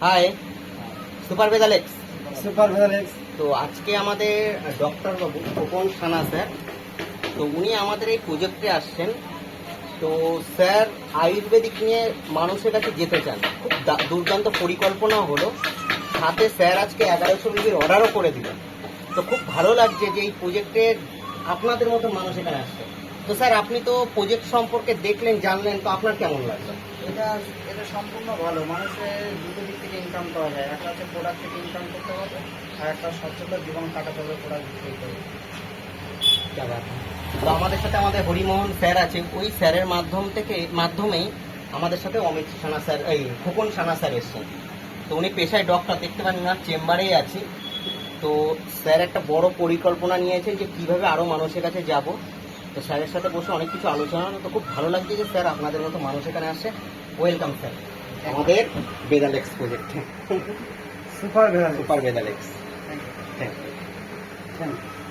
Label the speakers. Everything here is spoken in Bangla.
Speaker 1: হাই, সুপার ভেদালেক্স।
Speaker 2: সুপার ভেদালেক্স।
Speaker 1: তো আজকে আমাদের ডক্টর বাবু খোকন সানা স্যার, তো উনি আমাদের এই প্রজেক্টে আসছেন। তো স্যার আয়ুর্বেদিক নিয়ে মানুষের কাছে যেতে চান, খুব দুর্দান্ত পরিকল্পনা হলো। সাথে স্যার আজকে 1100 রোগীর অর্ডারও করে দিলেন। তো খুব ভালো লাগছে যে এই প্রজেক্টের আপনাদের মতো মানুষ এখানে আসছে। তো স্যার, আপনি তো প্রজেক্ট সম্পর্কে দেখলেন, জানলেন, তো আপনার কেমন লাগলো?
Speaker 2: এটা সম্পূর্ণ ভালো। মানুষের দুটো দিক থেকে ইনকাম করা যায়। একটা হচ্ছে প্রোডাক্ট থেকে ইনকাম করতে হবে, আর একটা সচ্ছল জীবন কাটাতে হবে প্রোডাক্ট বিক্রি করে।
Speaker 1: তো আমাদের সাথে আমাদের হরিমোহন স্যার আছে, ওই স্যারের মাধ্যমেই আমাদের সাথে অমিত সানা স্যার, এই খোকন সানা স্যার এসছেন। তো উনি পেশায় ডক্টর, দেখতে পারেন ওনার চেম্বারেই আছি। তো স্যার একটা বড় পরিকল্পনা নিয়েছেন যে কিভাবে আরও মানুষের কাছে যাব। তো স্যারের সাথে বসে অনেক কিছু আলোচনা হলো। তো খুব ভালো লাগছে যে স্যার আপনাদের মতো মানুষ এখানে আসে। ওয়েলকাম স্যার আমাদের ভেদালেক্স প্রজেক্টে।
Speaker 2: সুপার ভেদালেক্স।
Speaker 1: সুপার ভেদালেক্স।
Speaker 2: Thank you.
Speaker 1: Thank you.
Speaker 2: Thank you.